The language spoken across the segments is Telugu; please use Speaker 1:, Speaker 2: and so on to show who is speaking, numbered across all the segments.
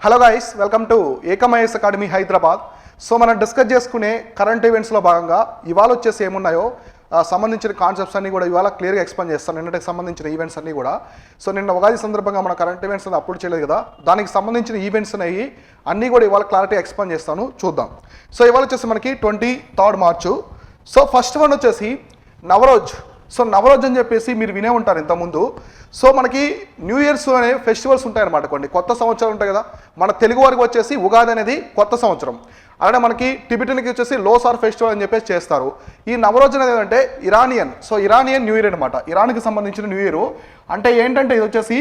Speaker 1: Hello guys, welcome to Ekam IAS academy Hyderabad. So మనం డిస్కస్ చేసుకునే కరెంట్ ఈవెంట్స్లో భాగంగా ఇవాళ వచ్చేసి ఏమున్నాయో సంబంధించిన కాన్సెప్ట్స్ అన్నీ కూడా ఇవాళ క్లియర్గా ఎక్స్ప్లెయిన్ చేస్తాను. నిన్నటికి సంబంధించిన ఈవెంట్స్ అన్నీ కూడా. సో నిన్న ఉగాది సందర్భంగా మన కరెంట్ ఈవెంట్స్ అనేది అప్లోడ్ చేయలేదు కదా, దానికి సంబంధించిన ఈవెంట్స్ అనేవి అన్నీ కూడా ఇవాళ క్లారిటీ ఎక్స్ప్లెయిన్ చేస్తాను, చూద్దాం. సో ఇవాళ వచ్చేసి మనకి 23 మార్చు. సో ఫస్ట్ వన్ వచ్చేసి నవరోజ్. సో నవరోజ్ అని చెప్పేసి మీరు వినే ఉంటారు ఇంతకుముందు. సో మనకి న్యూ ఇయర్స్ అనే ఫెస్టివల్స్ ఉంటాయన్నమాట, కొన్ని కొత్త సంవత్సరాలు ఉంటాయి కదా. మన తెలుగు వారికి వచ్చేసి ఉగాది అనేది కొత్త సంవత్సరం, అలానే మనకి టిబెటన్కి వచ్చేసి లోసార్ ఫెస్టివల్ అని చెప్పేసి చేస్తారు. ఈ నవరోజ్ అనేది ఏంటంటే Iranian, so Iranian new year అనమాట, ఇరాన్కి సంబంధించిన న్యూ ఇయర్. అంటే ఏంటంటే ఇది వచ్చేసి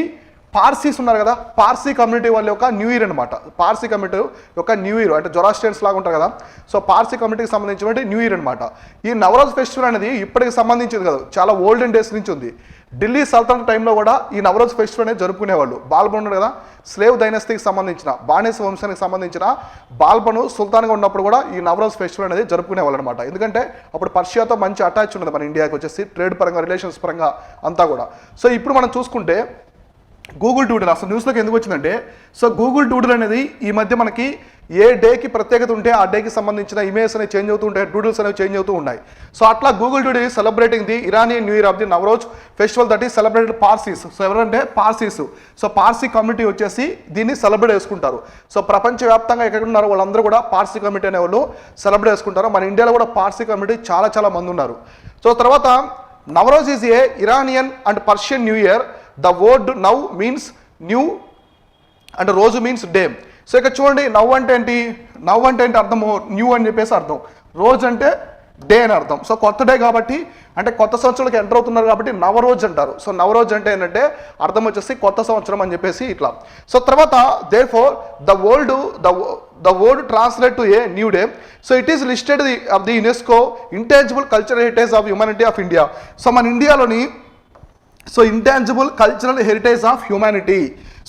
Speaker 1: పార్సీస్ ఉన్నారు కదా, పార్సీ కమ్యూనిటీ వాళ్ళ యొక్క న్యూ ఇయర్ అనమాట. పార్సీ కమ్యూనిటీ యొక్క న్యూ ఇయర్ అంటే జొరాస్ట్రియన్స్ లాగా ఉంటారు కదా, సో పార్సీ కమ్యూనిటీకి సంబంధించినటువంటి న్యూ ఇయర్ అనమాట. ఈ నవరోజ్ ఫెస్టివల్ అనేది ఇప్పటికి సంబంధించింది కదా, చాలా ఓల్డెన్ డేస్ నుంచి ఉంది. ఢిల్లీ సల్తనత్ టైంలో కూడా ఈ నవరోజ్ ఫెస్టివల్ అనేది జరుపుకునేవాళ్ళు. బాల్బన్ ఉన్నాడు కదా, స్లేవ్ డైనస్టీకి సంబంధించిన బానిస వంశానికి సంబంధించిన బాల్బను సుల్తాన్గా ఉన్నప్పుడు కూడా ఈ నవరోజ్ ఫెస్టివల్ అనేది జరుపుకునేవాళ్ళు అనమాట. ఎందుకంటే అప్పుడు పర్షియాతో మంచి అటాచ్ ఉన్నది మన ఇండియాకి వచ్చేసి, ట్రేడ్ పరంగా రిలేషన్స్ పరంగా అంతా కూడా. సో ఇప్పుడు మనం చూసుకుంటే గూగుల్ డూడిల్ అసలు న్యూస్లోకి ఎందుకు వచ్చిందంటే, సో గూగుల్ డూడిల్ అనేది ఈ మధ్య మనకి ఏ డేకి ప్రత్యేకత ఉంటే ఆ డేకి సంబంధించిన ఇమేజెస్ అనేవి చేంజ్ అవుతూ ఉంటాయి, డూడిల్స్ అనేవి చేంజ్ అవుతూ ఉన్నాయి. సో అట్లా Google doodle celebrating the Iranian new year of the Navroz festival that is celebrated Parsis. So ఎవరంటే పార్సీస్. సో పార్సీ కమ్యూనిటీ వచ్చేసి దీన్ని సెలబ్రేట్ చేసుకుంటారు. సో ప్రపంచవ్యాప్తంగా ఎక్కడ ఉన్నారో వాళ్ళందరూ కూడా పార్సీ కమ్యూనిటీ అనే వాళ్ళు సెలబ్రేట్ చేసుకుంటారు. మన ఇండియాలో కూడా పార్సీ కమ్యూనిటీ చాలా మంది ఉన్నారు. సో తర్వాత Navroz is a Iranian and Persian new year. The word now means new and రోజు మీన్స్ డే. సో ఇక్కడ చూడండి, నవ్ అంటే ఏంటి, నవ్ అంటే ఏంటి అర్థము, న్యూ అని చెప్పేసి అర్థం, రోజు అంటే డే అని అర్థం. సో కొత్త డే కాబట్టి, అంటే కొత్త సంవత్సరాలకు ఎంటర్ అవుతున్నారు కాబట్టి నవరోజ్ అంటారు. సో నవరోజ్ అంటే ఏంటంటే అర్థం వచ్చేసి కొత్త సంవత్సరం అని చెప్పేసి ఇట్లా. సో తర్వాత therefore the word translate to a new day. So it is listed of the UNESCO intangible cultural heritage of humanity of India. So మన ఇండియాలోని so intangible cultural heritage of humanity,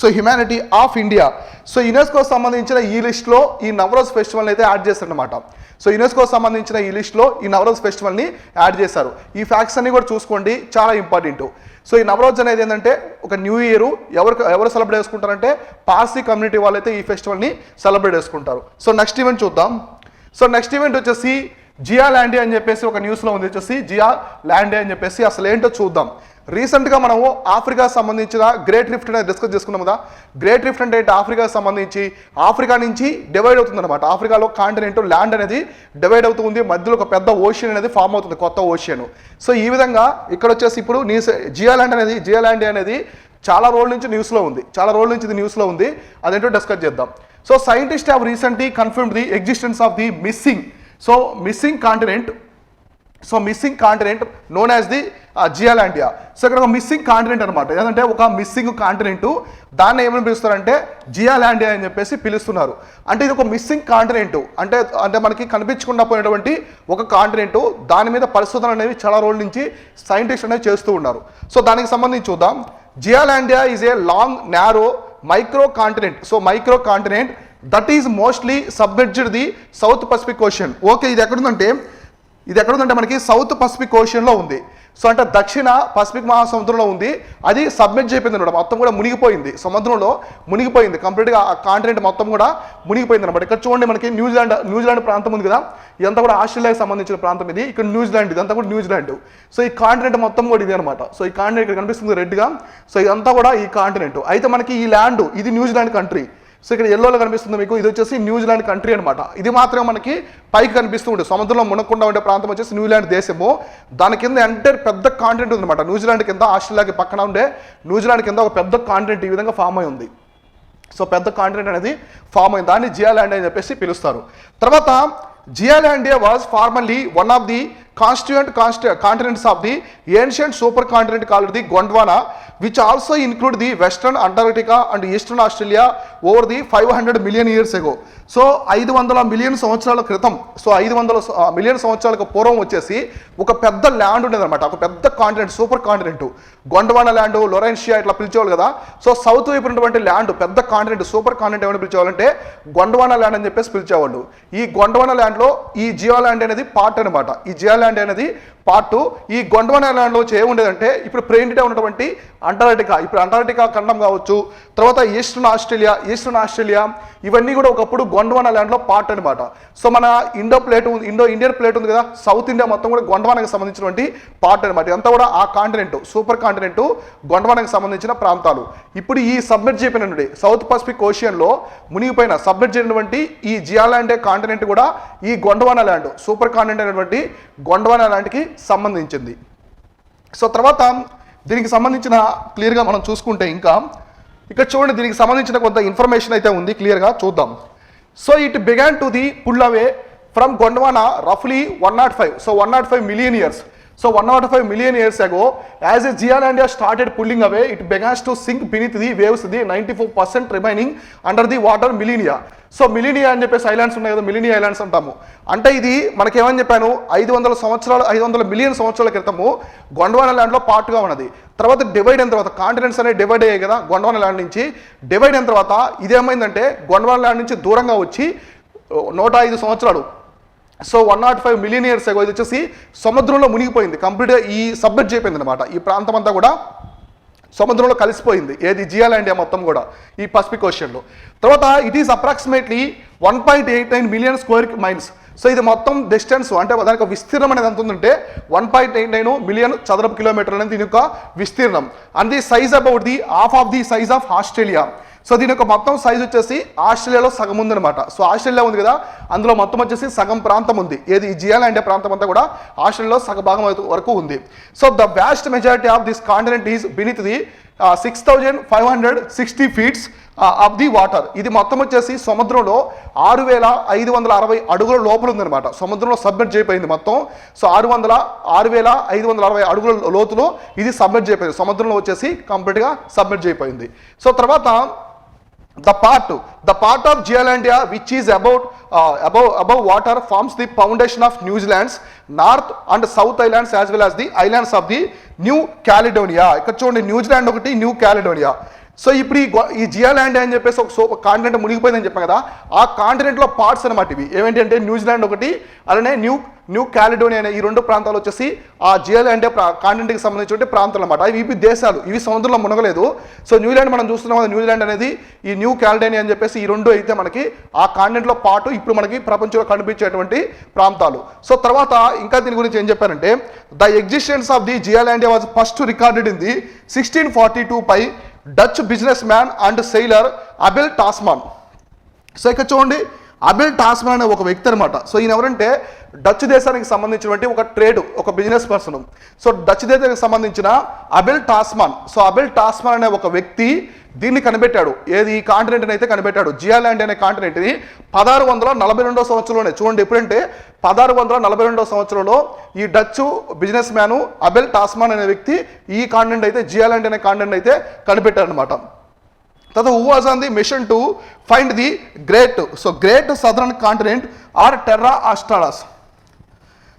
Speaker 1: so humanity of India. So UNESCO సంబంధించిన ఈ లిస్ట్లో ఈ నవరోజ్ ఫెస్టివల్ అయితే యాడ్ చేస్తారనమాట. సో యునెస్కో సంబంధించిన ఈ లిస్ట్లో ఈ నవరోజ్ ఫెస్టివల్ని యాడ్ చేశారు. ఈ ఫ్యాక్ట్స్ అన్ని కూడా చూసుకోండి, చాలా ఇంపార్టెంట్. సో ఈ నవరోజ్ అనేది ఏంటంటే ఒక న్యూ ఇయర్. ఎవరు సెలబ్రేట్ చేసుకుంటారంటే పార్సీ కమ్యూనిటీ వాళ్ళైతే ఈ ఫెస్టివల్ని సెలబ్రేట్ చేసుకుంటారు. సో నెక్స్ట్ ఈవెంట్ చూద్దాం. సో నెక్స్ట్ ఈవెంట్ వచ్చేసి జియా ల్యాండే అని చెప్పేసి ఒక న్యూస్లో ఉంది, వచ్చేసి జియా ల్యాండే అని చెప్పేసి. అసలు ఏంటో చూద్దాం. రీసెంట్గా మనము ఆఫ్రికా సంబంధించిన గ్రేట్ రిఫ్ట్ అనేది డిస్కస్ చేసుకున్నాం కదా. గ్రేట్ రిఫ్ట్ అంటే ఆఫ్రికాకి సంబంధించి ఆఫ్రికా నుంచి డివైడ్ అవుతుంది అనమాట. ఆఫ్రికాలో కాంటినెంట్ ల్యాండ్ అనేది డివైడ్ అవుతుంది, మధ్యలో ఒక పెద్ద ఓషియన్ అనేది ఫామ్ అవుతుంది, కొత్త ఓషియన్. సో ఈ విధంగా ఇక్కడ వచ్చేసి ఇప్పుడు జియా ల్యాండ్ అనేది చాలా రోజుల నుంచి న్యూస్లో ఉంది, ఇది న్యూస్లో ఉంది. అదేంటో డిస్కస్ చేద్దాం. So scientist have recently confirmed the existence of the missing continent known as the Zealandia. So ఇక్కడ ఒక మిస్సింగ్ కాంటినెంట్ అనమాట, ఏదంటే ఒక మిస్సింగ్ కాంటినెంట్, దాన్ని ఏమని పిలుస్తారంటే జియాలాండియా అని చెప్పేసి పిలుస్తున్నారు. అంటే ఇది ఒక మిస్సింగ్ కాంటినెంట్, అంటే మనకి కనిపించకుండా పోయినటువంటి ఒక కాంటినెంట్. దాని మీద పరిశోధనలు అనేవి చాలా రోజుల నుంచి సైంటిస్ట్ అనేవి చేస్తూ ఉన్నారు. సో దానికి సంబంధించి చూద్దాం. Zealandia is a long narrow micro continent. So micro continent that is mostly submerged the South Pacific Ocean. Okay, ఇది ఎక్కడుందంటే మనకి సౌత్ పసిఫిక్ ఓషన్లో ఉంది. సో అంటే దక్షిణ పసిఫిక్ మహాసముద్రంలో ఉంది. అది సబ్మెర్జ్ అయిపోయింది అనమాట, మొత్తం కూడా మునిగిపోయింది, సముద్రంలో మునిగిపోయింది కంప్లీట్గా. ఆ కాంటినెంట్ మొత్తం కూడా మునిగిపోయింది అనమాట. ఇక్కడ చూడండి, మనకి న్యూజిలాండ్ ప్రాంతం ఉంది కదా, ఇదంతా కూడా ఆస్ట్రేలియాకి సంబంధించిన ప్రాంతం ఇది. ఇక్కడ న్యూజిలాండ్, ఇదంతా కూడా న్యూజిలాండ్. సో ఈ కాంటినెంట్ మొత్తం కూడా ఇది అనమాట. సో ఈ కాంటినెంట్ ఇక్కడ కనిపిస్తుంది రెడ్గా. సో ఇదంతా కూడా ఈ కాంటినెంట్. అయితే మనకి ఈ ల్యాండ్ ఇది న్యూజిలాండ్ కంట్రీ. సో ఇక్కడ ఎల్లోలో కనిపిస్తుంది మీకు, ఇది వచ్చేసి న్యూజిలాండ్ కంట్రీ అనమాట. ఇది మాత్రమే మనకి పైకి కనిపిస్తూ ఉంటుంది, సముద్రంలో మునక్కుండా ఉండే ప్రాంతం వచ్చేసి న్యూజిలాండ్ దేశము. దాని కింద ఎంటైర్ పెద్ద కాంటినెంట్ ఉందన్నమాట. న్యూజిలాండ్ కింద, ఆస్ట్రేలియాకి పక్కన ఉండే న్యూజిలాండ్ కింద ఒక పెద్ద కాంటినెంట్ ఈ విధంగా ఫామ్ అయి ఉంది. సో పెద్ద కాంటినెంట్ అనేది ఫామ్ అయింది, దాన్ని జియాలాండ్ అని చెప్పేసి పిలుస్తారు. తర్వాత Zealandia was formally one of the continents of the ancient supercontinent called the Gondwana, which also include the Western Antarctica and Eastern Australia over the 500 million years ago. So 500 million సంవత్సరాల క్రితం, సో 500 మిలియన్ సంవత్సరాలకు పూర్వం వచ్చేసి ఒక పెద్ద ల్యాండ్ ఉండేది అనమాట, ఒక పెద్ద కాంటినెంట్, సూపర్ కాంటినెంట్. గొండవానా ల్యాండ్, లొరెన్షియా ఇట్లా పిలిచేవాళ్ళు కదా. సో సౌత్ వైపు ఉన్నటువంటి ల్యాండ్, పెద్ద కాంటినెంట్, సూపర్ కాంటినెంట్ ఏమని పిలిచేవాళ్ళంటే గొండవానా ల్యాండ్ అని చెప్పేసి పిలిచేవాళ్ళు. ఈ గొండవానా ల్యాండ్లో ఈ జియా ల్యాండ్ అనేది పార్ట్ అనమాట. ఈ జియా ల్యాండ్ అనేది పార్ట్. ఈ గొండవానా ల్యాండ్లో ఏముండేదంటే ఇప్పుడు ప్రెజెంట్గా ఉన్నటువంటి అంటార్టికా, ఇప్పుడు అంటార్టికా ఖండం కావచ్చు, తర్వాత ఈస్టర్న్ ఆస్ట్రేలియా ఇవన్నీ కూడా ఒకప్పుడు గొండవానా ల్యాండ్లో పార్ట్ అనమాట. సో మన ఇండో ఇండియన్ ప్లేట్ ఉంది కదా, సౌత్ ఇండియా మొత్తం కూడా గొండవానాకి సంబంధించినటువంటి పార్ట్ అనమాట. ఇదంతా కూడా ఆ కాంటినెంట్, సూపర్ కాంటినెంట్ గొండవానాకి సంబంధించిన ప్రాంతాలు. ఇప్పుడు ఈ సబ్మిట్ చేయబడినటువంటి సౌత్ పసిఫిక్ ఓషియన్లో మునిగిపోయిన సబ్మిట్ చేయనటువంటి ఈ జియాలాండే కాంటినెంట్ కూడా ఈ గొండవానా ల్యాండ్, సూపర్ కాంటినెంట్ అనేటువంటి గొండవానా ల్యాండ్కి సంబంధించింది. సో తర్వాత దీనికి సంబంధించిన క్లియర్గా మనం చూసుకుంటే ఇంకా ఇక్కడ చూడండి, దీనికి సంబంధించిన కొంత ఇన్ఫర్మేషన్ అయితే ఉంది, క్లియర్గా చూద్దాం. So it began to the pull away from Gondwana రఫ్లీ 105. So 105 million years. So 105 million years ago, as a Zealandia started pulling away, it began to sink beneath the waves, the 94% remaining under the water millennia. So millennia అని చెప్పేసి ఐలాండ్స్ ఉన్నాయి కదా, మిలీనియా ఐలాండ్స్ అంటాము. అంటే ఇది మనకేమని చెప్పాను, 500 మిలియన్ సంవత్సరాల క్రితము గొండవానా ల్యాండ్లో పార్ట్గా ఉన్నది. తర్వాత డివైడ్ అయిన తర్వాత కాంటినెంట్స్ అనేవి డివైడ్ అయ్యాయి కదా గొండవానా ల్యాండ్ నుంచి. డివైడ్ అయిన తర్వాత ఇదేమైందంటే గొండవానా ల్యాండ్ నుంచి దూరంగా వచ్చి 105 సంవత్సరాలు, సో 105 million years ago ఇది వచ్చేసి సముద్రంలో మునిగిపోయింది, కంప్లీట్గా ఈ సబ్మిట్ అయిపోయింది అనమాట. ఈ ప్రాంతం అంతా కూడా సముద్రంలో కలిసిపోయింది, ఏది జియాలాండియా మొత్తం కూడా ఈ పసిఫిక్ ఓషియన్లో. తర్వాత it is approximately 1.89 million square miles. So ఇది మొత్తం డిస్టెన్స్, అంటే దానికి విస్తీర్ణం అనేది ఎంత ఉందంటే 1.89 million చదరపు కిలోమీటర్లు అనేది దీని యొక్క విస్తీర్ణం. And the size about the half of the size of Australia. So దీని యొక్క మొత్తం సైజ్ వచ్చేసి ఆస్ట్రేలియాలో సగం ఉందన్నమాట. సో ఆస్ట్రేలియా ఉంది కదా, అందులో మొత్తం వచ్చేసి సగం ప్రాంతం ఉంది, ఏది ఈ జియాలాండియా ప్రాంతం అంతా కూడా ఆస్ట్రేలియాలో సగ భాగం వరకు ఉంది. So the vast majority of this continent is beneath the 6,560 feet of the water. ఇది మొత్తం వచ్చేసి సముద్రంలో 6,560 అడుగుల లోపల ఉందన్నమాట. సముద్రంలో సబ్మిట్ చేయబడింది మొత్తం. సో 6,560 అడుగుల లోతులో ఇది సబ్మిట్ చేయబడింది, సముద్రంలో వచ్చేసి కంప్లీట్గా సబ్మిట్ చేయబడింది. సో తర్వాత the part of Zealandia which is above water forms the foundation of New Zealand's North and South Islands as well as the islands of the New Caledonia. ఇక్కడ చూడండి, న్యూజిలాండ్ ఒకటి, న్యూ క్యాలిడోనియా. సో ఇప్పుడు ఈ జియాలాండ్ అని చెప్పేసి ఒక కాంటినెంట్ మునిగిపోయిందని చెప్పాం కదా, ఆ కాంటినెంట్లో పార్ట్స్ అనమాట ఇవి. ఏమేంటి అంటే న్యూజిలాండ్ ఒకటి, అలానే న్యూ క్యాలిడోనియా అనే ఈ రెండు ప్రాంతాలు వచ్చేసి ఆ జియాలాండ్ కాంటినెంట్కి సంబంధించిన ప్రాంతాలు అనమాట. ఇవి దేశాలు, ఇవి సముద్రంలో మునగలేదు. సో న్యూజిలాండ్ మనం చూస్తున్నాం కదా, న్యూజిలాండ్ అనేది ఈ న్యూ క్యాలిడోనియా అని చెప్పేసి ఈ రెండు అయితే మనకి ఆ కాంటినెంట్లో పాటు ఇప్పుడు మనకి ప్రపంచంలో కనిపించేటువంటి ప్రాంతాలు. సో తర్వాత ఇంకా దీని గురించి ఏం చెప్పారంటే, the existence of the Zealandia was first recorded in the 1642 by Dutch businessman and sailor Abel Tasman. So ఇక్కడ చూడండి, అబెల్ టాస్మాన్ అనే ఒక వ్యక్తి అనమాట. సో ఈయన ఎవరంటే డచ్ దేశానికి సంబంధించినటువంటి ఒక బిజినెస్ పర్సన్. సో డచ్ దేశానికి సంబంధించిన అబెల్ టాస్మాన్. సో అబెల్ టాస్మాన్ అనే ఒక వ్యక్తి దీన్ని కనిపెట్టాడు, ఏది ఈ కాంటినెంట్ని అయితే కనిపెట్టాడు, జియాలాండ్ అనే కాంటినెంట్ని 1642 సంవత్సరంలోనే. చూడండి, ఎప్పుడంటే 1642 సంవత్సరంలో ఈ డచ్ బిజినెస్ మ్యాను అబెల్ టాస్మాన్ అనే వ్యక్తి ఈ కాంటినెంట్ అయితే జియాలాండ్ అనే కాంటినెంట్ అయితే కనిపెట్టాడు అనమాట. తర్వాత who was on the mission to find the great southern continent or Terra Australis.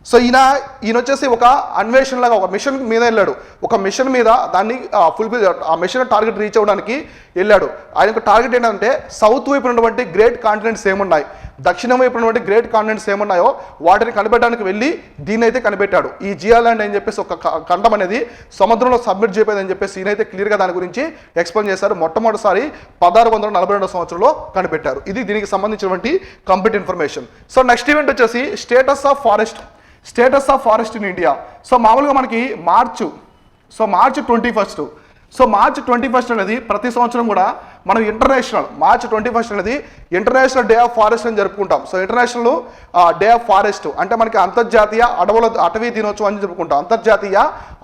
Speaker 1: So ఈయన వచ్చేసి ఒక అన్వేషణ లాగా ఒక మిషన్ మీద వెళ్ళాడు, ఒక మిషన్ మీద దాన్ని ఫుల్ఫిల్, ఆ మిషన్ టార్గెట్ రీచ్ అవ్వడానికి వెళ్ళాడు. ఆయన యొక్క టార్గెట్ ఏంటంటే సౌత్ వైపు ఉన్నటువంటి గ్రేట్ కాంటినెంట్స్ ఏమున్నాయి, దక్షిణం వైపు ఉన్నటువంటి గ్రేట్ కాంటినెంట్స్ ఏమున్నాయో వాటిని కనిపెట్టడానికి వెళ్ళి దీన్ని అయితే కనిపెట్టాడు. ఈ జియాలాండ్ అని చెప్పేసి ఒక ఖండం అనేది సముద్రంలో సబ్మిట్ చేయలేదని చెప్పేసి ఈయనైతే క్లియర్గా దాని గురించి ఎక్స్ప్లెయిన్ చేశారు. మొట్టమొదటిసారి 1642 సంవత్సరంలో కనిపెట్టారు. ఇది దీనికి సంబంధించినటువంటి complete information. So next event వచ్చేసి status of forest in India. So మామూలుగా మనకి మార్చ్ 21. సో మార్చ్ 21 అనేది ప్రతి సంవత్సరం కూడా మనం మార్చ్ 21 అనేది ఇంటర్నేషనల్ డే ఆఫ్ ఫారెస్ట్ అని జరుపుకుంటాం. So international day of forest అంటే మనకి అంతర్జాతీయ అటవీ దినోత్సవం అని జరుపుకుంటాం. అంతర్జాతీయ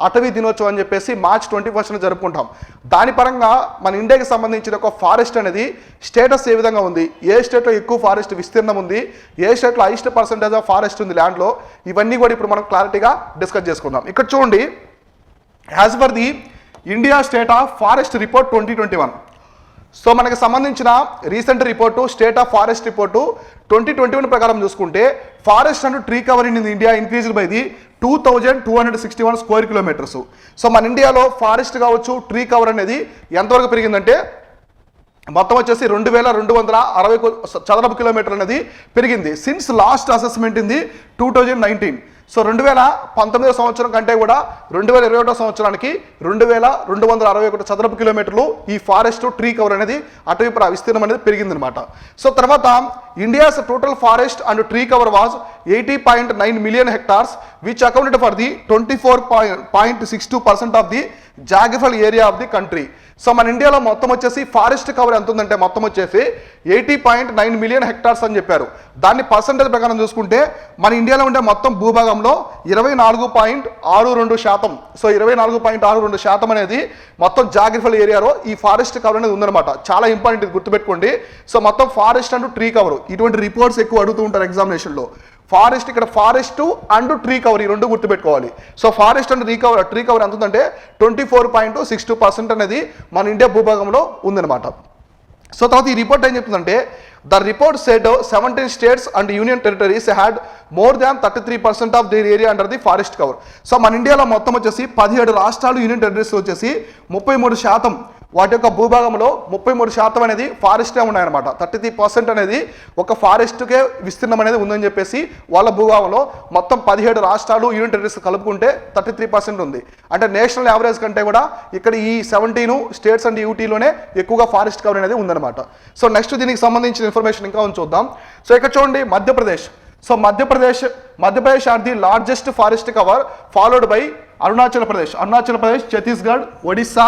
Speaker 1: అటవీ దినోత్సవం అని చెప్పేసి మార్చ్ 21 జరుపుకుంటాం. దాని పరంగా మన ఇండియాకి సంబంధించిన ఒక ఫారెస్ట్ అనేది స్టేటస్ ఏ విధంగా ఉంది, ఏ స్టేట్లో ఎక్కువ ఫారెస్ట్ విస్తీర్ణం ఉంది, ఏ స్టేట్లో హైయెస్ట్ పర్సెంటేజ్ ఆఫ్ ఫారెస్ట్ ఉంది ల్యాండ్లో, ఇవన్నీ కూడా ఇప్పుడు మనం క్లారిటీగా డిస్కస్ చేసుకుందాం. ఇక్కడ చూడండి, as per the India state of forest report 2021. So మనకి సంబంధించిన recent report state of forest report 2021 ప్రకారం చూసుకుంటే forest and tree covering in India increased by the 2261 square kilometres. So మన ఇండియాలో ఫారెస్ట్ కావచ్చు, ట్రీ కవర్ అనేది ఎంతవరకు పెరిగిందంటే మొత్తం వచ్చేసి 2260 చదరపు కిలోమీటర్లు అనేది పెరిగింది. Since last assessment in the 2019. So 2019 సంవత్సరం కంటే కూడా 2021 సంవత్సరానికి 2261 చదరపు కిలోమీటర్లు ఈ ఫారెస్ట్ ట్రీ కవర్ అనేది అటవీ విస్తీర్ణం అనేది పెరిగిందనమాట. సో తర్వాత India's total forest and tree cover was 80.9 million hectares, which accounted for the 24.62% of the geographical area of the country. So మన ఇండియాలో మొత్తం వచ్చేసి ఫారెస్ట్ కవర్ ఎంత ఉందంటే మొత్తం వచ్చేసి 80.9 million hectares అని చెప్పారు. దాన్ని పర్సంటేజ్ ప్రకారం చూసుకుంటే మన ఇండియాలో ఉండే మొత్తం భూభాగంలో 24.62%. సో 24.62% అనేది మొత్తం జాగ్రఫికల్ ఏరియాలో ఈ ఫారెస్ట్ కవర్ అనేది ఉందన్నమాట. చాలా ఇంపార్టెంట్, ఇది గుర్తుపెట్టుకోండి. సో మొత్తం ఫారెస్ట్ అండ్ ట్రీ కవర్ ఇటువంటి రిపోర్ట్స్ ఎక్కువ అడుగుతూ ఉంటారు ఎగ్జామినేషన్లో. ఫారెస్ట్ ఇక్కడ ఫారెస్ట్ అండ్ ట్రీ కవర్ ఈ రెండు గుర్తుపెట్టుకోవాలి. So forest and tree cover ఎంత ఉందంటే 24.62% అనేది మన ఇండియా భూభాగంలో ఉందన్నమాట. సో తర్వాత ఈ రిపోర్ట్ ఏం చెప్తుందంటే the report said 17 states and union territories had more than 33% of their area under the forest cover. So మన ఇండియాలో మొత్తం వచ్చేసి 17 రాష్ట్రాలు యూనియన్ టెరిటరీస్ వచ్చేసి 33% వాటి యొక్క భూభాగంలో 33% అనేది ఫారెస్టే ఉన్నాయన్నమాట. 33% అనేది ఒక ఫారెస్ట్కే విస్తీర్ణం అనేది ఉందని చెప్పేసి వాళ్ళ భూభాగంలో మొత్తం 17 రాష్ట్రాలు యూనియన్ టెరిటరీస్ కలుపుకుంటే 33% ఉంది. అంటే నేషనల్ యావరేజ్ కంటే కూడా ఇక్కడ ఈ 17 స్టేట్స్ అండ్ యూటీలోనే ఎక్కువగా ఫారెస్ట్ కవర్ అనేది ఉందన్నమాట. సో నెక్స్ట్ దీనికి సంబంధించిన ఇన్ఫర్మేషన్ ఇంకా చూద్దాం. సో ఇక్కడ చూడండి Madhya Pradesh. So Madhya Pradesh are the largest forest cover followed by Arunachal Pradesh, Chhattisgarh, Odisha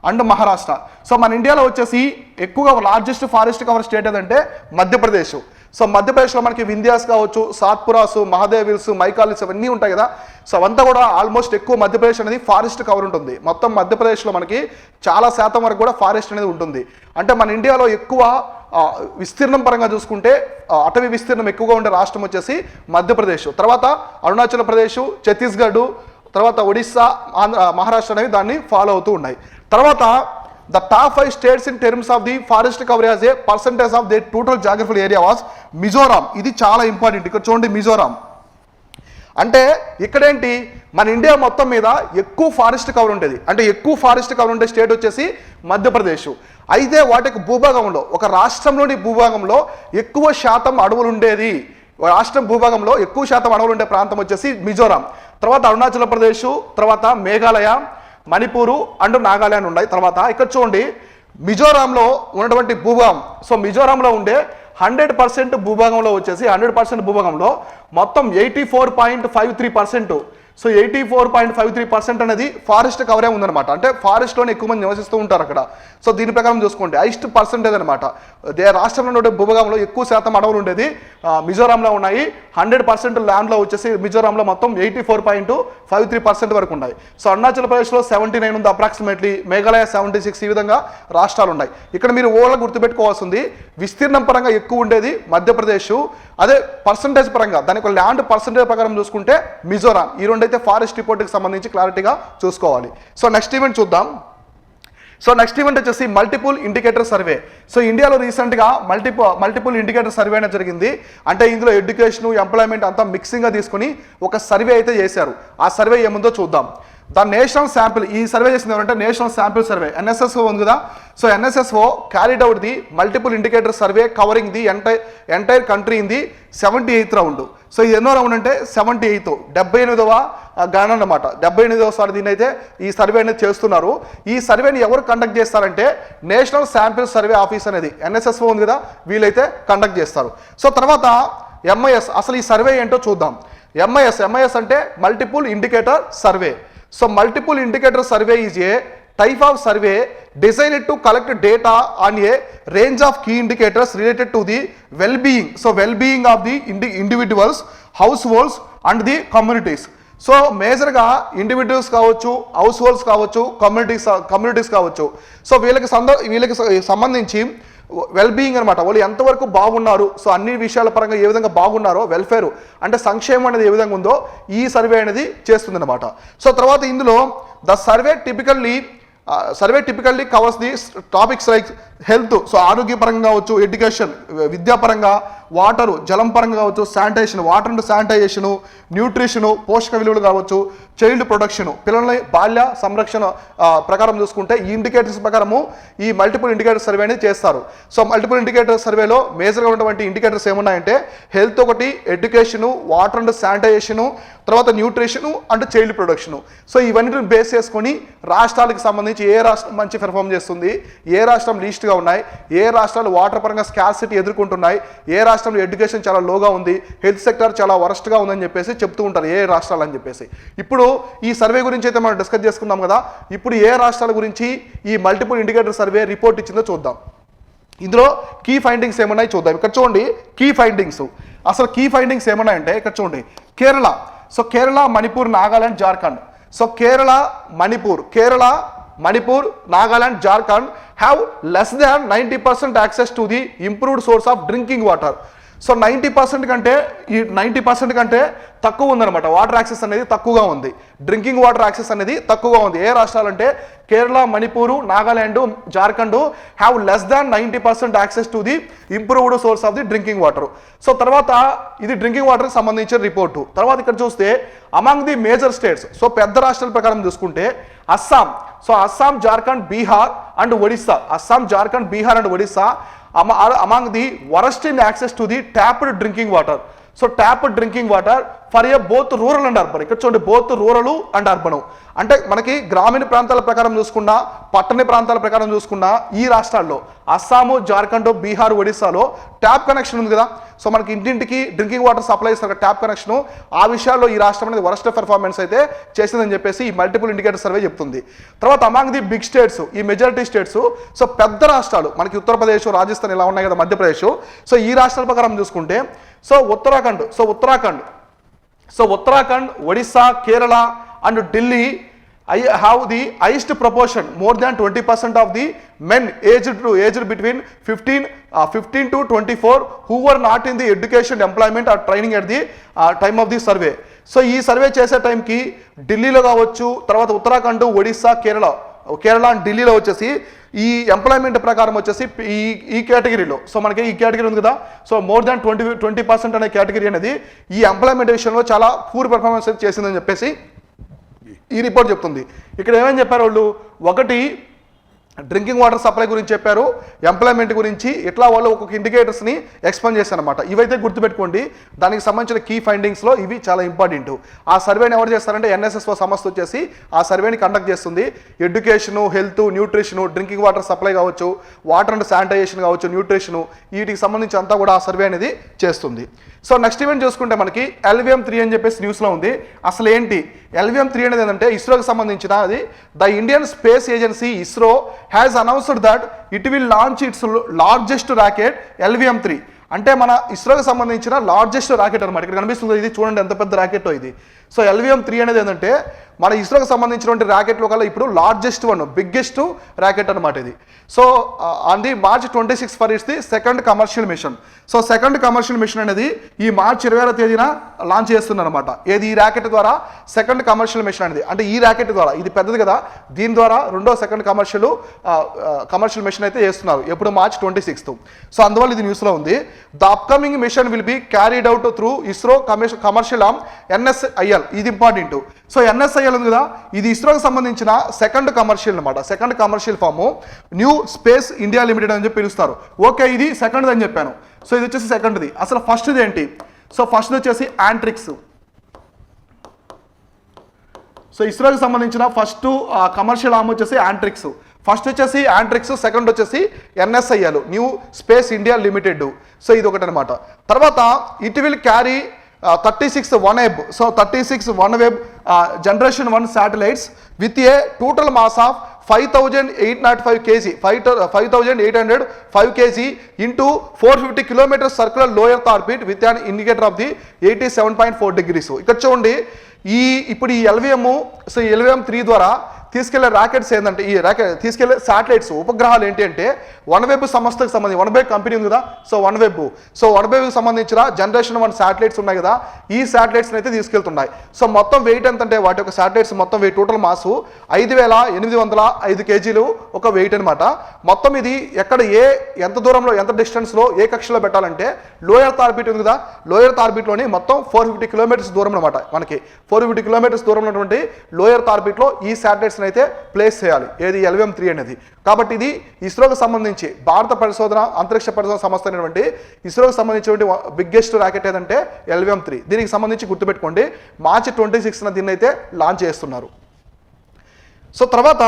Speaker 1: and Maharashtra. So మన ఇండియాలో వచ్చేసి ఎక్కువగా లార్జెస్ట్ ఫారెస్ట్ కవర్ స్టేట్ ఏదంటే మధ్యప్రదేశ్. సో మధ్యప్రదేశ్లో మనకి వింధ్యాస్ కావచ్చు, సాత్పురాస్, మహాదేవ్ హిల్స్, మైకాల్ హిల్స్ అవన్నీ ఉంటాయి కదా. సో అవంతా కూడా ఆల్మోస్ట్ ఎక్కువ మధ్యప్రదేశ్ అనేది ఫారెస్ట్ కవర్ ఉంటుంది. మొత్తం మధ్యప్రదేశ్లో మనకి చాలా శాతం వరకు కూడా ఫారెస్ట్ అనేది ఉంటుంది. అంటే మన ఇండియాలో ఎక్కువ విస్తీర్ణం పరంగా చూసుకుంటే అటవీ విస్తీర్ణం ఎక్కువగా ఉండే రాష్ట్రం వచ్చేసి మధ్యప్రదేశ్, తర్వాత అరుణాచల్ ప్రదేశ్, ఛత్తీస్గఢ్, తర్వాత ఒడిస్సా, మహారాష్ట్ర అనేవి దాన్ని ఫాలో అవుతూ ఉన్నాయి. తర్వాత the top 5 states in terms of the forest coverage A percentage of the total geographical area was Mizoram. ఇది చాలా ఇంపార్టెంట్. ఇక్కడ చూడండి మిజోరాం అంటే ఇక్కడేంటి మన ఇండియా మొత్తం మీద ఎక్కువ ఫారెస్ట్ కవర్ ఉండేది. అంటే ఎక్కువ ఫారెస్ట్ కవర్ ఉండే స్టేట్ వచ్చేసి మధ్యప్రదేశ్. అయితే వాటి భూభాగంలో ఒక రాష్ట్రంలోని భూభాగంలో ఎక్కువ శాతం అడవులు ఉండేది. రాష్ట్రం భూభాగంలో ఎక్కువ శాతం అడవులు ఉండే ప్రాంతం వచ్చేసి మిజోరాం, తర్వాత అరుణాచల్ ప్రదేశ్, తర్వాత మేఘాలయ, మణిపూరు అండ్ నాగాలాండ్ ఉన్నాయి. తర్వాత ఇక్కడ చూడండి మిజోరాంలో ఉన్నటువంటి భూభాగం. సో మిజోరాంలో ఉండే 100% భూభాగంలో వచ్చేసి 100% భూభాగంలో మొత్తం 84.53%. సో 84.53% అనేది ఫారెస్ట్ కవరే ఉందన్నమాట. అంటే ఫారెస్ట్లోనే ఎక్కువ మంది నివసిస్తూ ఉంటారు అక్కడ. సో దీని ప్రకారం చూసుకోండి హైయెస్ట్ పర్సెంటేజ్ అనమాట. రాష్ట్రంలో ఉండే భూభాగంలో ఎక్కువ శాతం అడవులు ఉండేది మిజోరాంలో ఉన్నాయి. 100% ల్యాండ్లో వచ్చేసి మిజోరాంలో మొత్తం 84.53% వరకు ఉన్నాయి. సో అరుణాచల్ ప్రదేశ్లో 79 ఉంది అప్రాక్సిమేట్లీ, మేఘాలయ 76, ఈ విధంగా రాష్ట్రాలు ఉన్నాయి. ఇక్కడ మీరు ఓవర్గా గుర్తుపెట్టుకోవాల్సింది విస్తీర్ణం పరంగా ఎక్కువ ఉండేది మధ్యప్రదేశ్, అదే పర్సంటేజ్ పరంగా దానికి ల్యాండ్ పర్సంటేజ్ ప్రకారం చూసుకుంటే మిజోరాం. ఈ రెండైతే ఫారెస్ట్ రిపోర్ట్కి సంబంధించి క్లారిటీగా చూసుకోవాలి. సో నెక్స్ట్ ఈవెంట్ చూద్దాం. సో నెక్స్ట్ ఈవెంట్ వచ్చేసి మల్టిపుల్ ఇండికేటర్ సర్వే. సో ఇండియాలో రీసెంట్గా మల్టిపుల్ ఇండికేటర్ సర్వే అనేది జరిగింది. అంటే ఇందులో ఎడ్యుకేషన్, ఎంప్లాయ్మెంట్ అంతా మిక్సింగ్గా తీసుకుని ఒక సర్వే అయితే చేశారు. ఆ సర్వే ఏముందో చూద్దాం. ద నేషనల్ శాంపిల్, ఈ సర్వే చేసింది ఎవరంటే నేషనల్ శాంపిల్ సర్వే, ఎన్ఎస్ఎస్ఓ ఉంది కదా. So NSSO carried out the multiple indicator survey covering the entire country in the 78th round. So ఇది ఎన్నో రౌండ్ అంటే 78th, 78వ గణన అనమాట. 78వసారి దీన్ని అయితే ఈ సర్వే అనేది చేస్తున్నారు. ఈ సర్వేని ఎవరు కండక్ట్ చేస్తారంటే నేషనల్ శాంపిల్ సర్వే ఆఫీస్ అనేది ఎన్ఎస్ఎస్ఓ ఉంది కదా, వీళ్ళైతే కండక్ట్ చేస్తారు. సో తర్వాత ఎంఐఎస్, అసలు ఈ సర్వే ఏంటో చూద్దాం. ఎంఐఎస్ అంటే multiple indicator survey. So multiple indicator survey is a type of survey designed to collect data on a range of key indicators related to the well-being. So well-being of the individuals, households and the communities. So మేజర్గా ఇండివిజువల్స్ కావచ్చు, హౌస్ హోల్డ్స్ కావచ్చు, కమ్యూనిటీస్ కావచ్చు. సో వీళ్ళకి సంబంధించి వెల్బీయింగ్ అనమాట, వాళ్ళు ఎంతవరకు బాగున్నారు, సో అన్ని విషయాల పరంగా ఏ విధంగా బాగున్నారో, వెల్ఫేర్ అంటే సంక్షేమం అనేది ఏ విధంగా ఉందో ఈ సర్వే అనేది చేస్తుంది అనమాట. సో తర్వాత ఇందులో the survey typically covers the topics like health, so ఆరోగ్యపరంగా కావచ్చు, ఎడ్యుకేషన్ విద్యాపరంగా, వాటరు జలం పరంగా కావచ్చు, sanitization water and sanitization, nutrition పోషక విలువలు కావచ్చు, చైల్డ్ ప్రొటెక్షను పిల్లల్ని బాల్య సంరక్షణ ప్రకారం చూసుకుంటే ఈ ఇండికేటర్స్ ప్రకారము ఈ మల్టిపుల్ ఇండికేటర్ సర్వే అనేది చేస్తారు. సో మల్టిపుల్ ఇండికేటర్ సర్వేలో మేజర్గా ఉన్నటువంటి ఇండికేటర్స్ ఏమున్నాయంటే హెల్త్ ఒకటి, ఎడ్యుకేషను, వాటర్ అండ్ శానిటైజేషను, తర్వాత nutrition and child production. So ఇవన్నిటిని బేస్ చేసుకొని రాష్ట్రాలకు సంబంధించి ఏ రాష్ట్రం మంచి పెర్ఫామ్ చేస్తుంది, ఏ రాష్ట్రం లీస్ట్గా ఉన్నాయి, ఏ రాష్ట్రాలు వాటర్ పరంగా స్కార్సిటీ ఎదుర్కొంటున్నాయి, ఏ రాష్ట్రంలో ఎడ్యుకేషన్ చాలా లోగా ఉంది, హెల్త్ సెక్టర్ చాలా వరస్ట్గా ఉందని చెప్పేసి చెప్తూ ఉంటారు ఏ రాష్ట్రాలు అని చెప్పేసి. ఇప్పుడు ఈ సర్వే గురించి అయితే మనం డిస్కస్ చేసుకుందాం కదా. ఇప్పుడు ఏ రాష్ట్రాల గురించి ఈ మల్టిపుల్ ఇండికేటర్ సర్వే రిపోర్ట్ ఇచ్చిందో చూద్దాం. ఇందులో కీ ఫైండింగ్స్ ఏమన్నాయి చూద్దాం. ఇక్కడ చూడండి కీ ఫైండింగ్స్. అసలు కీ ఫైండింగ్స్ ఏమన్నాయంటే ఇక్కడ చూడండి Kerala. So Kerala, Manipur, Nagaland, Jharkhand. So Kerala, Manipur, Nagaland, Jharkhand have less than 90% access to the improved source of drinking water. So 90% కంటే ఈ 90% కంటే తక్కువ ఉందన్నమాట. వాటర్ యాక్సెస్ అనేది తక్కువగా ఉంది, డ్రింకింగ్ వాటర్ యాక్సెస్ అనేది తక్కువగా ఉంది. ఏ రాష్ట్రాలంటే Kerala, Manipur, Nagaland, Jharkhand have less than 90% access to the improved source of the drinking water. So తర్వాత ఇది డ్రింకింగ్ వాటర్కి సంబంధించిన రిపోర్టు. తర్వాత ఇక్కడ చూస్తే among the major states. So పెద్ద రాష్ట్రాల ప్రకారం చూసుకుంటే Assam. So Assam, Jharkhand, Bihar and Odisha. Assam, Jharkhand, Bihar and Odisha among the worst in access to the tapped drinking water. So tapped drinking water for a both rural and urban. ఇక్కడ చూడండి బోత్ రూరల్ అండ్ అర్బన్. అంటే మనకి గ్రామీణ ప్రాంతాల ప్రకారం చూసుకున్నా, పట్టణ ప్రాంతాల ప్రకారం చూసుకున్నా ఈ రాష్ట్రాల్లో అస్సాము, జార్ఖండ్, బీహార్, ఒడిస్సాలో ట్యాప్ కనెక్షన్ ఉంది కదా. సో మనకి ఇంటింటికి డ్రింకింగ్ వాటర్ సప్లై ఇస్తారు ట్యాప్ కనెక్షన్. ఆ విషయాల్లో ఈ రాష్ట్రం అనేది వరస్ట్ పెర్ఫార్మెన్స్ అయితే చేసిందని చెప్పేసి ఈ మల్టిపుల్ ఇండికేటర్ సర్వే చెప్తుంది. తర్వాత అమాంగ్ ది బిగ్ స్టేట్స్, ఈ మెజారిటీ స్టేట్స్. సో పెద్ద రాష్ట్రాలు మనకి ఉత్తరప్రదేశ్, రాజస్థాన్ ఇలా ఉన్నాయి కదా, మధ్యప్రదేశ్. సో ఈ రాష్ట్రాల ప్రకారం చూసుకుంటే so Uttarakhand, Odisha, Kerala and Delhi have the highest proportion, more than 20% of the men aged between 15 to 24 who were not in the education, employment or training at the time of the survey. So ఈ సర్వే చేసే టైంకి ఢిల్లీలో కావచ్చు, తర్వాత ఉత్తరాఖండ్, ఒడిస్సా, కేరళ అండ్ ఢిల్లీలో వచ్చేసి ఈ ఎంప్లాయ్మెంట్ ప్రకారం వచ్చేసి ఈ కేటగిరీలో. సో మనకి ఈ కేటగిరీ ఉంది కదా. సో మోర్ దాన్ 20% అనే కేటగిరీ అనేది ఈ ఎంప్లాయ్మెంట్ విషయంలో చాలా పూర్ పెర్ఫార్మెన్స్ చేసిందని చెప్పేసి ఈ రిపోర్ట్ చెప్తుంది. ఇక్కడ ఏమని చెప్పారు వాళ్ళు, ఒకటి డ్రింకింగ్ వాటర్ సప్లై గురించి చెప్పారు, ఎంప్లాయ్మెంట్ గురించి, ఇట్లా వాళ్ళు ఒక్కొక్క ఇండికేటర్స్ని ఎక్స్ప్లెయిన్ చేశారు అనమాట. ఇవైతే గుర్తుపెట్టుకోండి, దానికి సంబంధించిన కీ ఫైండింగ్స్లో ఇవి చాలా ఇంపార్టెంట్. ఆ సర్వేని ఎవరు చేస్తారంటే ఎన్ఎస్ఎస్ఓ సంస్థ వచ్చేసి ఆ సర్వేని కండక్ట్ చేస్తుంది. Education, health, nutrition, drinking water supply కావచ్చు, వాటర్ అండ్ శానిటైజేషన్ కావచ్చు, న్యూట్రిషను, వీటికి సంబంధించి అంతా కూడా ఆ సర్వే అనేది చేస్తుంది. సో నెక్స్ట్ ఈవెంట్ చూసుకుంటే మనకి LVM-3 అని చెప్పేసి న్యూస్లో ఉంది. అసలు ఏంటి LVM-3 అనేది ఏంటంటే ఇస్రోకి సంబంధించిన అది. The Indian space agency ISRO has announced that it will launch it's largest rocket LVM-3. అంటే మన ఇస్రోకి సంబంధించిన లార్జెస్ట్ రాకెట్ అనమాట. ఇక్కడ కనిపిస్తుంది, ఇది చూడండి ఎంత పెద్ద రాకెట్ ఇది. సో LVM-3 అనేది ఏంటంటే మన ఇస్రోకి సంబంధించినటువంటి రాకెట్లో కల్లా ఇప్పుడు లార్జెస్ట్ వన్, బిగ్గెస్ట్ రాకెట్ అనమాట ఇది. So on the March 26 for its the second commercial mission. So second commercial mission అనేది ఈ March 26వ తేదీన లాంచ్ చేస్తుంది అనమాట. ఏది ఈ రాకెట్ ద్వారా సెకండ్ కమర్షియల్ మిషన్ అనేది. అంటే ఈ రాకెట్ ద్వారా, ఇది పెద్దది కదా, దీని ద్వారా రెండో సెకండ్ కమర్షియల్ మిషన్ అయితే చేస్తున్నారు. ఎప్పుడు March 26. సో అందువల్ల ఇది న్యూస్లో ఉంది. The upcoming mission will be carried out through ISRO commercial arm NSIL. ఇది ఇంపార్టెంట్. సో NSIL ఉంది కదా, ఇది ఇస్రోకి సంబంధించిన సెకండ్ కమర్షియల్ అనమాట. Second commercial firm new space India limited అని చెప్పి పిలుస్తారు. ఓకే, ఇది సెకండ్ అని చెప్పాను. సో ఇది వచ్చేసి సెకండ్ది. అసలు ఫస్ట్ది ఏంటి? సో ఫస్ట్ వచ్చేసి యాంట్రిక్స్. సో ఇస్రోకి సంబంధించిన ఫస్ట్ కమర్షియల్ ఆర్మ్ వచ్చేసి యాంట్రిక్స్. ఫస్ట్ వచ్చేసి యాంట్రిక్స్, సెకండ్ వచ్చేసి NSIL new space India limited. So ఇది ఒకటి అనమాట. తర్వాత it will carry 36 OneWeb. So 36 OneWeb generation 1 satellites with a total mass of 5,805 kg, 5,805 kg into 450 km circular low earth orbit with an indicator of the 87.4 degrees. ఇక్కడ చూడండి, ఇప్పుడు ఈ LVM, సో LVM-3 ద్వారా తీసుకెళ్లే రాకెట్స్ ఏంటంటే ఈ రాకెట్ తీసుకెళ్లే శాటిలైట్స్ ఉపగ్రహాలు ఏంటి అంటే వన్వెబ్ సంస్థకు సంబంధించి వన్వెబ్ కంపెనీ ఉంది కదా, సో వన్వెబ్కి సంబంధించిన జనరేషన్ 1 శాటిలైట్స్ ఉన్నాయి కదా, ఈ శాటిలైట్స్ని అయితే తీసుకెళ్తున్నాయి. సో మొత్తం వెయిట్ ఎంత అంటే వాటి యొక్క శాటిలైట్స్ మొత్తం వెయిట్ టోటల్ మాసు 5805 కేజీలు ఒక వెయిట్ అనమాట. మొత్తం ఇది ఎక్కడ ఎంత దూరంలో ఎంత డిస్టెన్స్లో ఏ కక్షలో పెట్టాలంటే లో ఎర్త్ ఆర్బిట్ ఉంది కదా, లో ఎర్త్ ఆర్బిట్లోని మొత్తం 450 కిలోమీటర్స్ దూరం అనమాట. మనకి 450 కిలోమీటర్స్ దూరంలో ఉన్నటువంటి లో ఎర్త్ ఆర్బిట్లో ఈ శాటిలైట్స్ అయితే ప్లేస్ చేయాలి, ఏది LVM-3 అనేది. కాబట్టి ఇది ఇస్రోకి సంబంధించి భారత అంతరిక్ష పరిశోధన సంస్థ అయినటువంటి ఇస్రోకి సంబంధించినటువంటి బిగ్గెస్ట్ రాకెట్ ఏదంటే LVM-3. దీనికి సంబంధించి గుర్తుపెట్టుకోండి, మార్చి 26న దీన్ని అయితే లాంచ్ చేస్తున్నారు. సో తర్వాత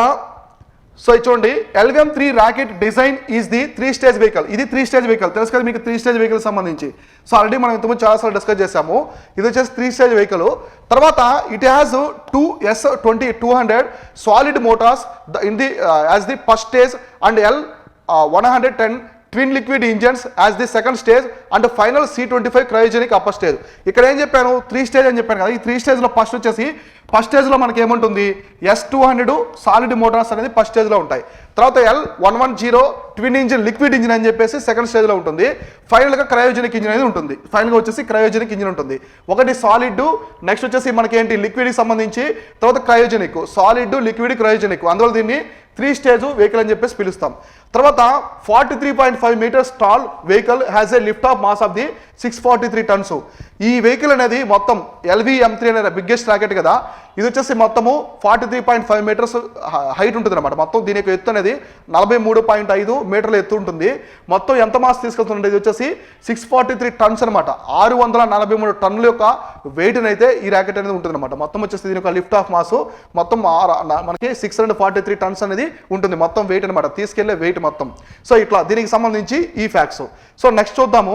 Speaker 1: ఇది చూడండి, LVM-3 rocket design is the 3 stage vehicle. ఇది 3 స్టేజ్ వెహికల్ తెలుసు కదా మీకు, 3 స్టేజ్ వెహికల్ సంబంధించి. సో ఆల్రెడీ మనం ఇంతకుముందు చాలాసార్లు డిస్కస్ చేసాము. ఇది వచ్చేసి 3 స్టేజ్ వెహికల్. తర్వాత it has 2 S200 solid Motors in the as the first stage and L110 twin liquid engines as the second stage and final C25 cryogenic upper stage. ఇక్కడ ఏం చెప్పాను, 3 స్టేజ్ అని చెప్పాను కదా. ఈ 3 స్టేజ్లో ఫస్ట్ స్టేజ్లో మనకి ఏముంటుంది, S200 సాలిడ్ మోటార్స్ అనేది ఫస్ట్ స్టేజ్లో ఉంటాయి. తర్వాత L110 twin engine liquid engine అని చెప్పేసి సెకండ్ స్టేజ్లో ఉంటుంది. ఫైనల్గా క్రయోజెనిక్ ఇంజిన్ అనేది ఉంటుంది. ఫైనల్గా వచ్చేసి క్రయోజెనిక్ ఇంజిన్ ఉంటుంది. ఒకటి సాలిడ్, నెక్స్ట్ వచ్చేసి మనకి ఏంటి లిక్విడ్కి సంబంధించి, తర్వాత క్రయోజెనిక్, సాలిడ్ లిక్విడ్ క్రయోజెనిక్. అందువల్ల దీన్ని 3 స్టేజ్ వెహికల్ అని చెప్పేసి పిలుస్తాం. తర్వాత 43.5 meters tall vehicle has a lift off mass of the 643 tons. ఈ వెహికల్ అనేది మొత్తం LVM-3 అనే బిగ్గెస్ట్ రాకెట్ కదా, ఇది వచ్చేసి మొత్తము 43.5 మీటర్స్ హైట్ ఉంటుంది అనమాట. మొత్తం దీని యొక్క ఎత్తు అనేది 43.5 మీటర్ల ఎత్తు ఉంటుంది. మొత్తం ఎంత మాస్ తీసుకెళ్తుందంటే ఇది వచ్చేసి 643 టన్స్ అనమాట. 643 టన్నుల యొక్క వెయిట్ అయితే ఈ రాకెట్ అనేది ఉంటుంది అనమాట. మొత్తం వచ్చేసి దీని యొక్క లిఫ్ట్ ఆఫ్ మాస్ మొత్తం మనకి 643 టన్స్ అనేది ఉంటుంది మొత్తం వెయిట్ అనమాట, తీసుకెళ్లే వెయిట్ మొత్తం. సో ఇట్లా దీనికి సంబంధించి ఈ ఫ్యాక్ట్స్. సో నెక్స్ట్ చూద్దాము.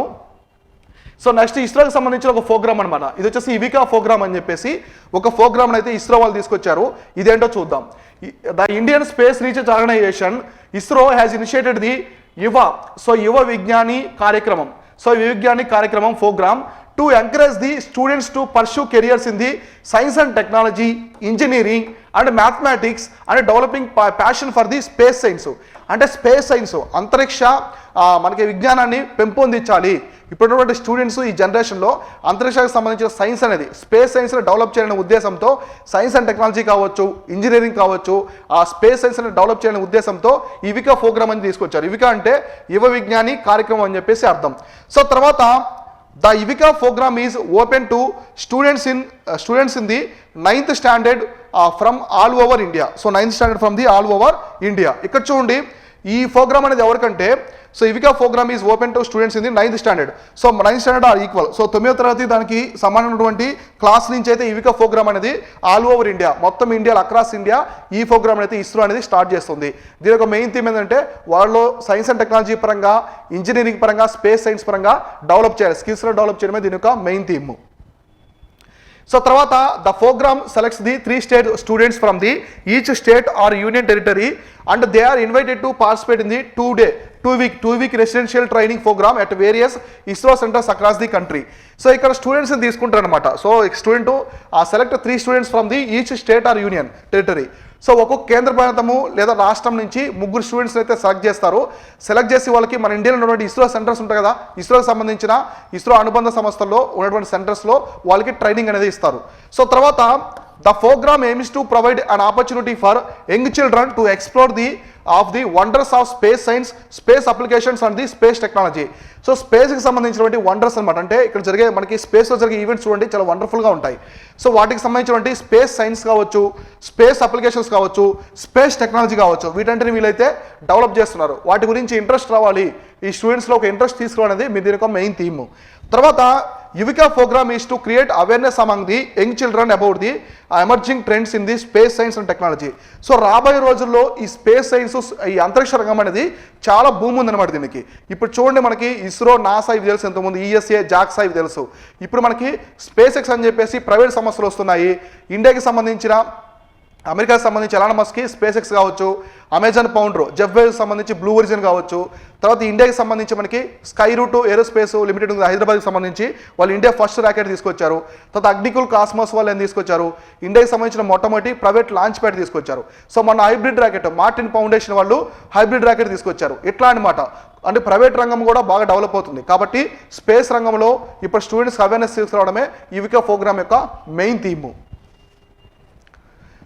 Speaker 1: సో నెక్స్ట్ ఇస్రోకి సంబంధించిన ఒక ప్రోగ్రామ్ అనమాట. ఇది వచ్చేసి ఇవికా ప్రోగ్రామ్ అని చెప్పేసి ఒక ప్రోగ్రామ్ అయితే ఇస్రో వాళ్ళు తీసుకొచ్చారు. ఇదేంటో చూద్దాం. The Indian space research organisation ISRO has initiated the Yuva Vigyani Karyakram. So Vigyani Karyakram program to encourage the students to pursue careers in the science and technology, engineering and mathematics and developing passion for the space science. అంటే స్పేస్ సైన్స్ అంతరిక్ష మనకి విజ్ఞానాన్ని పెంపొందించాలి. ఇప్పుడున్నటువంటి స్టూడెంట్స్ ఈ జనరేషన్లో అంతరిక్షానికి సంబంధించిన సైన్స్ అనేది స్పేస్ సైన్స్ని డెవలప్ చేయాలనే ఉద్దేశంతో సైన్స్ అండ్ టెక్నాలజీ కావచ్చు, ఇంజనీరింగ్ కావచ్చు, ఆ స్పేస్ సైన్స్ని డెవలప్ చేయాలనే ఉద్దేశంతో ఇవికా ప్రోగ్రామ్ అని తీసుకొచ్చారు. ఇవికా అంటే యువ విజ్ఞాని కార్యక్రమం అని చెప్పేసి అర్థం. సో తర్వాత the Yuvika program is open to students in the 9th standard from all over India. So 9th standard from the all over India. ఇక్కడ చూడండి ఈ ప్రోగ్రామ్ అనేది ఎవరికంటే, so Yuvika program is open to students in the 9th standard. So 9th standard are equal. So 9వ తరగతి దానికి సమానమైనటువంటి క్లాస్ నుంచి అయితే ఇవికా ప్రోగ్రామ్ అనేది ఆల్ ఓవర్ ఇండియా, మొత్తం ఇండియాలో అక్రాస్ ఇండియా ఈ ప్రోగ్రామ్ అయితే ఇస్రో అనేది స్టార్ట్ చేస్తుంది. దీని యొక్క మెయిన్ థీమ్ ఏంటంటే వాళ్ళు సైన్స్ అండ్ టెక్నాలజీ పరంగా, ఇంజనీరింగ్ పరంగా, స్పేస్ సైన్స్ పరంగా డెవలప్ చేయాలి, స్కిల్స్లో డెవలప్ చేయడమే దీని యొక్క మెయిన్ థీమ్. సో తర్వాత the program selects the 3 state students from the each state or union territory and they are invited to participate in the 2 week residential training program at various ISRO centres across the country. So ఇక్కడ స్టూడెంట్స్ని తీసుకుంటారు అనమాట. So student select 3 students from the each state or union territory. So ఒక్కొక్క కేంద్ర ప్రాంతము లేదా రాష్ట్రం నుంచి 3 స్టూడెంట్స్ని అయితే సెలెక్ట్ చేస్తారు. సెలెక్ట్ చేసి వాళ్ళకి మన ఇండియాలో ఉన్నటువంటి ఇస్రో సెంటర్స్ ఉంటాయి కదా, ఇస్రోకి సంబంధించిన ఇస్రో అనుబంధ సంస్థల్లో ఉన్నటువంటి సెంటర్స్లో వాళ్ళకి ట్రైనింగ్ అనేది ఇస్తారు. సో తర్వాత the program aims to provide an opportunity for young children to explore the wonders of space science, space applications and the space technology. So స్పేస్కి సంబంధించినటువంటి వండర్స్ అనమాట. అంటే ఇక్కడ జరిగే మనకి స్పేస్లో జరిగే ఈవెంట్స్ చూడండి చాలా వండర్ఫుల్గా ఉంటాయి. సో వాటికి సంబంధించినటువంటి స్పేస్ సైన్స్ కావచ్చు, స్పేస్ అప్లికేషన్స్ కావచ్చు, స్పేస్ టెక్నాలజీ కావచ్చు, వీటంటిని వీళ్ళైతే డెవలప్ చేస్తున్నారు. వాటి గురించి ఇంట్రెస్ట్ రావాలి, ఈ స్టూడెంట్స్లో ఒక ఇంట్రెస్ట్ తీసుకోవాలనేది మీ దీని యొక్క మెయిన్ థీమ్. తర్వాత YUVIKA program is to create awareness among the young children about the emerging trends in the space science and technology. So రాబోయే రోజుల్లో ఈ స్పేస్ సైన్స్, ఈ అంతరిక్ష రంగం అనేది చాలా భూమి ఉందన్నమాట దీనికి. ఇప్పుడు చూడండి మనకి ఇస్రో, నాసా ఇవి తెలుసు, ఇంతకుముందు ESA, జాక్సా ఇవి తెలుసు. ఇప్పుడు మనకి స్పేస్ ఎక్స్ అని చెప్పేసి ప్రైవేట్ సంస్థలు వస్తున్నాయి. ఇండియాకి సంబంధించిన అమెరికాకి సంబంధించి ఎలాన్ మస్క్కి స్పేస్ ఎక్స్ కావచ్చు, అమెజాన్ ఫౌండర్ జెఫ్ బెజోస్ సంబంధించి బ్లూ ఒరిజిన్ కావచ్చు, తర్వాత ఇండియాకి సంబంధించి మనకి స్కై రూట్ ఏరోస్పేస్ లిమిటెడ్ ఉంది హైదరాబాద్కి సంబంధించి, వాళ్ళు ఇండియా ఫస్ట్ రాకెట్ తీసుకొచ్చారు. తర్వాత అగ్నికుల్ కాస్మోస్ వాళ్ళు ఏం తీసుకొచ్చారు, ఇండియాకి సంబంధించిన మొట్టమొదటి ప్రైవేట్ లాంచ్ ప్యాడ్ తీసుకొచ్చారు. సో మన హైబ్రిడ్ రాకెట్ మార్టిన్ ఫౌండేషన్ వాళ్ళు హైబ్రిడ్ రాకెట్ తీసుకొచ్చారు. ఇట్లా అనమాట, అంటే ప్రైవేట్ రంగం కూడా బాగా డెవలప్ అవుతుంది. కాబట్టి స్పేస్ రంగంలో ఇప్పుడు స్టూడెంట్స్ అవేర్నెస్ తీసుకురావడమే యువికా ప్రోగ్రామ్ యొక్క మెయిన్ థీమ్.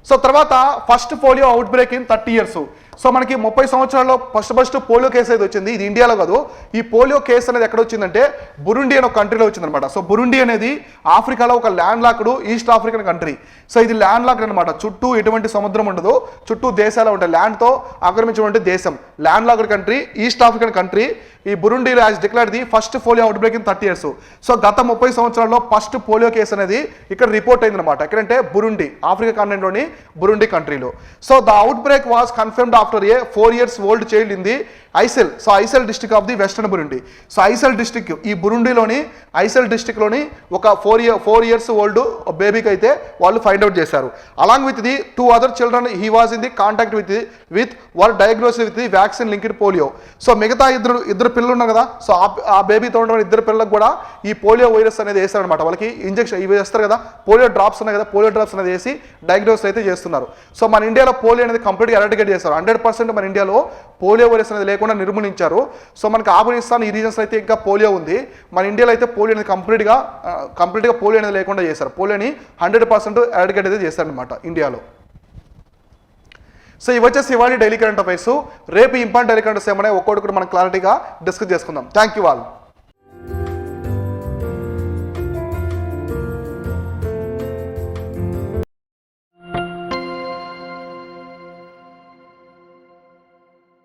Speaker 1: సో తర్వాత first polio outbreak in 30 years. So మనకి 30 సంవత్సరాల్లో ఫస్ట్ పోలియో కేసు అయితే వచ్చింది. ఇది ఇండియాలో కాదు. ఈ పోలియో కేసు అనేది ఎక్కడ వచ్చిందంటే బురుండి అనే ఒక కంట్రీలో వచ్చిందనమాట. సో బురుండి అనేది ఆఫ్రికాలో ఒక land locked east African country. So ఇది ల్యాండ్ లాక్డ్ అనమాట, చుట్టూ ఎటువంటి సముద్రం ఉండదు, చుట్టూ దేశాలు ఉంటాయి, ల్యాండ్తో ఆక్రమించినటువంటి దేశం, land locked country, east African country. ఈ బురుండిలో as declared the first polio outbreak in 30 years. So గత 30 సంవత్సరాల్లో ఫస్ట్ పోలియో కేసు అనేది ఇక్కడ రిపోర్ట్ అయిందనమాట. ఎక్కడంటే బురుండి, ఆఫ్రికా కాంటినెంట్లోని బురుండి కంట్రీలో. So the outbreak was confirmed after a 4 years old child in the Isale. So Isale district of the western Burundi. So Isale district, ఈ బురుండిలోని ఐసెల్ డిస్ట్రిక్ట్లోని ఒక 4 years old బేబీకి అయితే వాళ్ళు ఫైండ్ అవుట్ చేశారు. Along with the 2 other children he was in the contact with were diagnose with the vaccine linked polio. So మిగతా ఇద్దరు పిల్లలు ఉన్నారు కదా, సో ఆ బేబీతో ఉన్న ఇద్దరు పిల్లలకు కూడా ఈ పోలియో వైరస్ అనేది వేస్తారనమాట. వాళ్ళకి ఇంజెక్షన్ ఇవి వేస్తారు కదా, పోలియో డ్రాప్స్ ఉన్నాయి కదా, పోలియో డ్రాప్స్ అనేది వేసి డయాగ్నోస్ అయితే చేస్తున్నారు. సో మన ఇండియాలో పోలియో అనేది కంప్లీట్గా ఎరాడికేట్ చేస్తారు. 100% మన ఇండియాలో పోలియో వైరస్ అనేది లేకుండా నిర్మూలించారు. సో మనకి ఆఫ్ఘనిస్తాన్ ఈ రీజన్స్ అయితే ఇంకా పోలియో ఉంది. మన ఇండియాలో అయితే పోలియో అనేది కంప్లీట్గా పోలియో అనేది లేకుండా చేశారు. పోలియోని 100% ఎరాడికేట్ అయితే చేశారనమాట ఇండియాలో. సో ఇవి వచ్చేసి ఇవాళ డైలీ కరెంట్ అఫైర్స్. రేపు ఇంపార్టెంట్ డైలీ కరెంట్ అఫైర్స్ ఏమన్నా ఒక్కొక్కటి మనం క్లారిటీగా డిస్కస్ చేసుకుందాం. Thank you all.